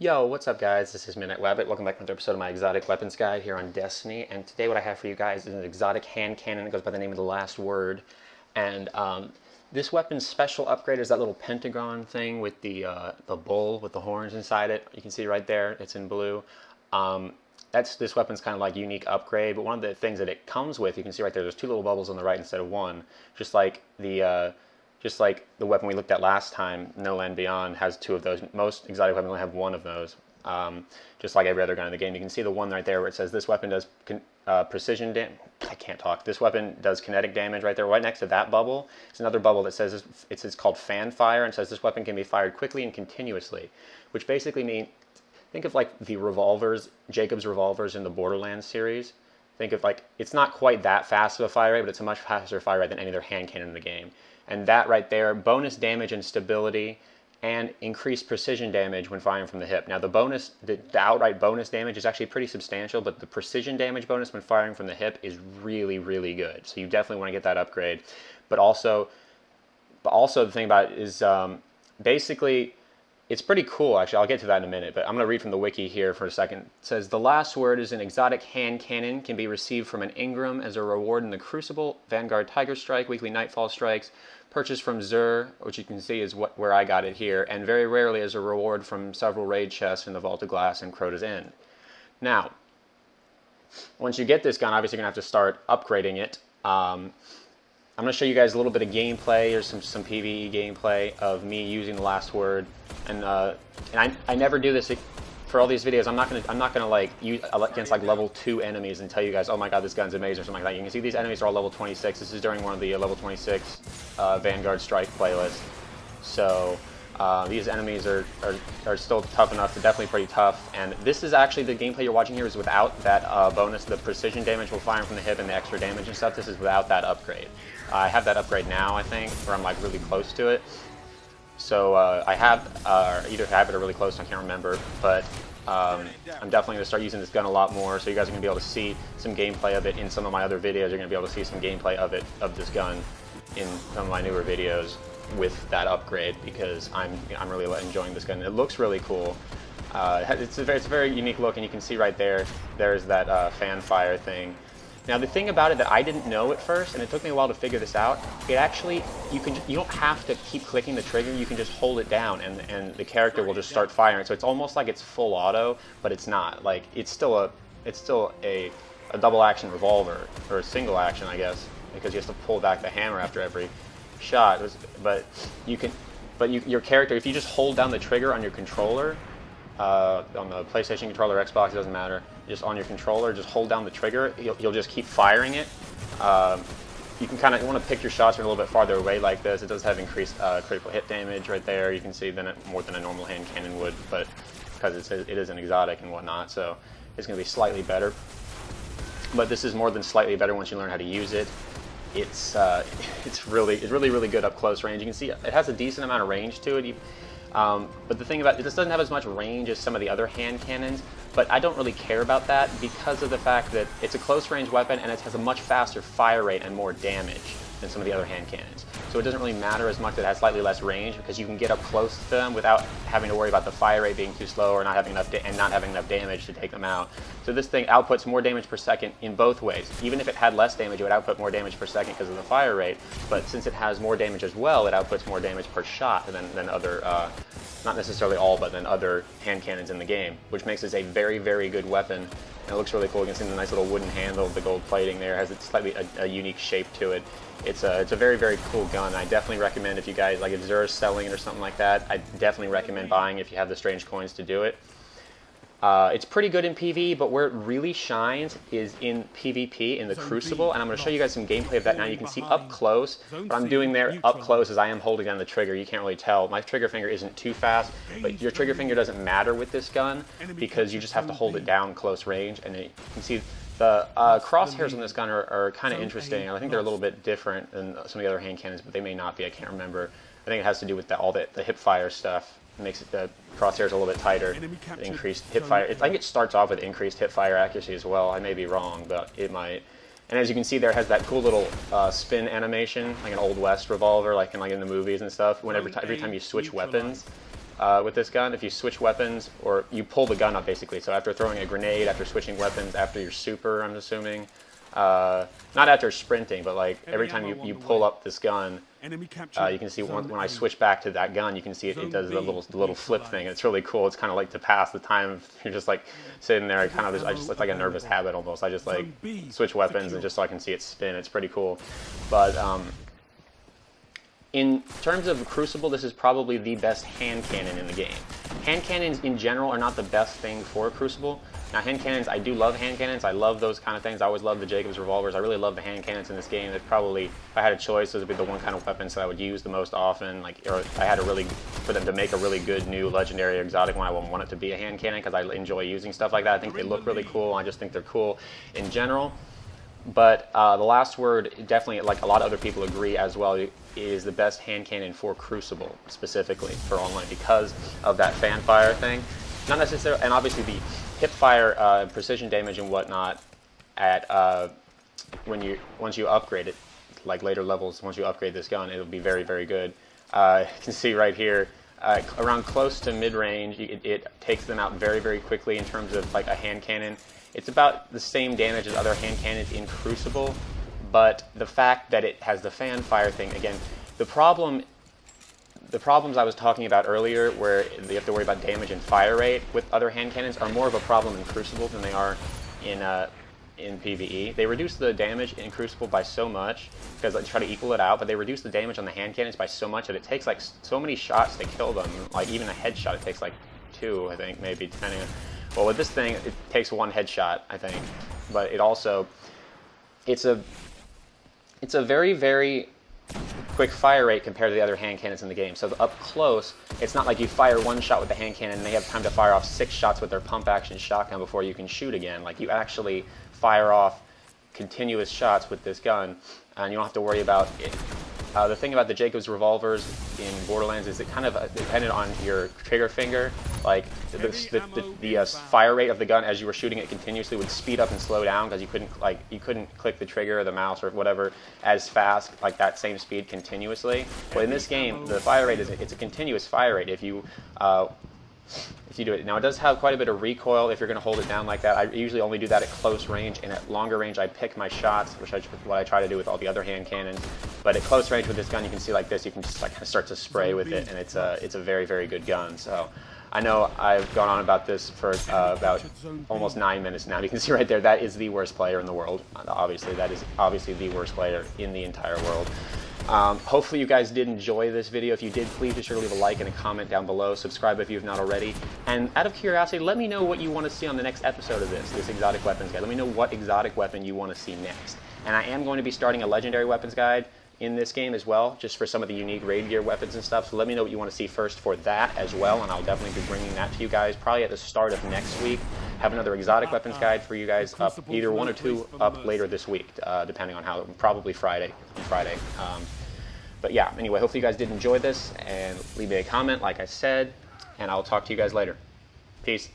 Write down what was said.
Yo, what's up guys? This is Midnight Wabbit. Welcome back to another episode of my exotic weapons guide here on Destiny. And today what I have for you guys is an exotic hand cannon. It goes by the name of the Last Word. And this weapon's special upgrade is that little pentagon thing with the bull with the horns inside it. You can see right there, it's in blue. This weapon's kind of like unique upgrade, but one of the things that it comes with, you can see right there, there's two little bubbles on the right instead of one. Just like the weapon we looked at last time, No Land Beyond, has two of those. Most exotic weapons only have one of those. Just like every other gun in the game. You can see the one right there where it says this weapon does precision damage. I can't talk. This weapon does kinetic damage right there. Right next to that bubble, it's another bubble that says it's called fan fire and says this weapon can be fired quickly and continuously, which basically means, think of like the revolvers, Jacob's revolvers in the Borderlands series. Think of like, it's not quite that fast of a fire rate, but it's a much faster fire rate than any other hand cannon in the game. And that right there, bonus damage and stability, and increased precision damage when firing from the hip. Now the outright bonus damage is actually pretty substantial, but the precision damage bonus when firing from the hip is really, really good. So you definitely want to get that upgrade. But also the thing about it is basically, it's pretty cool, actually. I'll get to that in a minute, but I'm going to read from the wiki here for a second. It says, the Last Word is an exotic hand cannon, can be received from an Ingram as a reward in the Crucible, Vanguard Tiger Strike, weekly Nightfall Strikes, purchased from Zur, which you can see is where I got it here, and very rarely as a reward from several raid chests in the Vault of Glass and Crota's End. Now, once you get this gun, obviously you're going to have to start upgrading it. I'm going to show you guys a little bit of gameplay, or some PvE gameplay of me using the Last Word, and I never do this for all these videos. I'm not gonna like use against like level 2 enemies and tell you guys, oh my god, this gun's amazing or something like that. You can see these enemies are all level 26. This is during one of the level 26 Vanguard Strike playlists. So these enemies are still tough enough. They're definitely pretty tough. And this is actually, the gameplay you're watching here is without that bonus, the precision damage while firing from the hip and the extra damage and stuff. This is without that upgrade. I have that upgrade now, I think, or I'm like really close to it. So I have, either have it or really close, I can't remember, but I'm definitely going to start using this gun a lot more, so you guys are going to be able to see some gameplay of it in some of my other videos. You're going to be able to see some gameplay of this gun in some of my newer videos with that upgrade, because I'm really enjoying this gun. It looks really cool. It's a very unique look, and you can see right there, there's that fan fire thing. Now the thing about it that I didn't know at first, and it took me a while to figure this out, it actually, you don't have to keep clicking the trigger, you can just hold it down and the character will just start firing. So it's almost like it's full auto, but it's not. Like, it's still a double action revolver, or a single action, I guess, because you have to pull back the hammer after every shot. Your character, if you just hold down the trigger on your controller, on the PlayStation controller, Xbox, it doesn't matter. Just on your controller, just hold down the trigger. You'll just keep firing it. You can kind of want to pick your shots from a little bit farther away like this. It does have increased critical hit damage right there. You can see more than a normal hand cannon would, but because it is an exotic and whatnot, so it's going to be slightly better. But this is more than slightly better once you learn how to use it. It's really good up close range. You can see it has a decent amount of range to it. But the thing about it, this doesn't have as much range as some of the other hand cannons, but I don't really care about that because of the fact that it's a close range weapon and it has a much faster fire rate and more damage than some of the other hand cannons. So it doesn't really matter as much that it has slightly less range, because you can get up close to them without having to worry about the fire rate being too slow or not having enough damage to take them out. So this thing outputs more damage per second in both ways. Even if it had less damage, it would output more damage per second because of the fire rate. But since it has more damage as well, it outputs more damage per shot than other, not necessarily all, but than other hand cannons in the game, which makes this a very, very good weapon. And it looks really cool. You can see the nice little wooden handle with the gold plating there. It has slightly a unique shape to it. It's a very, very cool gun. I definitely recommend, if you guys, like if Zur is selling it or something like that, I definitely recommend buying if you have the strange coins to do it. It's pretty good in PvE, but where it really shines is in PvP, in the Crucible, and I'm going to show you guys some gameplay of that now. You can see up close, what I'm doing there up close is I am holding down the trigger. You can't really tell. My trigger finger isn't too fast, but your trigger finger doesn't matter with this gun because you just have to hold it down close range, and you can see the crosshairs on this gun are kind of interesting. I think they're a little bit different than some of the other hand cannons, but they may not be. I can't remember. I think it has to do with all the hip fire stuff. It makes the crosshairs a little bit tighter. Increased hip fire. I think it starts off with increased hip fire accuracy as well. I may be wrong, but it might. And as you can see, there has that cool little spin animation, like an Old West revolver, like in the movies and stuff. Every time you switch weapons, with this gun. If you switch weapons, or you pull the gun up basically. So after throwing a grenade, after switching weapons, after your super, I'm assuming. Not after sprinting, but like every time you pull up this gun, you can see when I switch back to that gun, you can see it does the little flip thing. It's really cool. It's kind of like to pass the time. You're just like sitting there. I just it's like a nervous habit almost. I just like switch weapons and just so I can see it spin. It's pretty cool. But in terms of Crucible, this is probably the best hand cannon in the game. Hand cannons in general are not the best thing for Crucible. Now, hand cannons, I do love hand cannons. I love those kind of things. I always love the Jacobs revolvers. I really love the hand cannons in this game. It's probably, if I had a choice, those would be the one kind of weapons that I would use the most often. Like, or if I had for them to make a really good new legendary exotic one, I would want it to be a hand cannon because I enjoy using stuff like that. I think they look really cool. I just think they're cool in general. But the last word, definitely, like a lot of other people agree as well, is the best hand cannon for Crucible, specifically for online, because of that fan fire thing. Not necessarily, and obviously the hip fire, precision damage and whatnot at once you upgrade it, like later levels, once you upgrade this gun, it'll be very, very good. You can see right here, around close to mid-range, it takes them out very, very quickly in terms of like a hand cannon. It's about the same damage as other hand cannons in Crucible, but the fact that it has the fan fire thing, again, the problems I was talking about earlier, where you have to worry about damage and fire rate with other hand cannons, are more of a problem in Crucible than they are in PvE. They reduce the damage in Crucible by so much, because they try to equal it out, but they reduce the damage on the hand cannons by so much that it takes like so many shots to kill them. Like even a headshot, it takes like 2, I think, maybe, depending on... Well, with this thing, it takes 1 headshot, I think, but it also... It's a very, very quick fire rate compared to the other hand cannons in the game. So up close, it's not like you fire 1 shot with the hand cannon and they have time to fire off 6 shots with their pump action shotgun before you can shoot again. Like you actually fire off continuous shots with this gun, and you don't have to worry about it. The thing about the Jacobs revolvers in Borderlands is it kind of depended on your trigger finger. Like the fire rate of the gun as you were shooting it continuously would speed up and slow down because you couldn't click the trigger or the mouse or whatever as fast, like that same speed continuously. But in this game, the fire rate it's a continuous fire rate if you do it. Now it does have quite a bit of recoil if you're going to hold it down like that. I usually only do that at close range, and at longer range I pick my shots, which is what I try to do with all the other hand cannons. But at close range with this gun, you can see like this, you can just like kind of start to spray with it, and it's a very, very good gun. So I know I've gone on about this for about almost 9 minutes now. You can see right there, that is the worst player in the world. Obviously, that is obviously the worst player in the entire world. Hopefully you guys did enjoy this video. If you did, please be sure to leave a like and a comment down below. Subscribe if you have not already. And out of curiosity, let me know what you want to see on the next episode of this exotic weapons guide. Let me know what exotic weapon you want to see next. And I am going to be starting a legendary weapons guide in this game as well, just for some of the unique raid gear weapons and stuff. So let me know what you want to see first for that as well, and I'll definitely be bringing that to you guys probably at the start of next week. Have another exotic weapons guide for you guys up, either 1 or 2 up later this week, depending on how, probably Friday. But yeah, anyway, hopefully you guys did enjoy this, and leave me a comment like I said, and I'll talk to you guys later. Peace.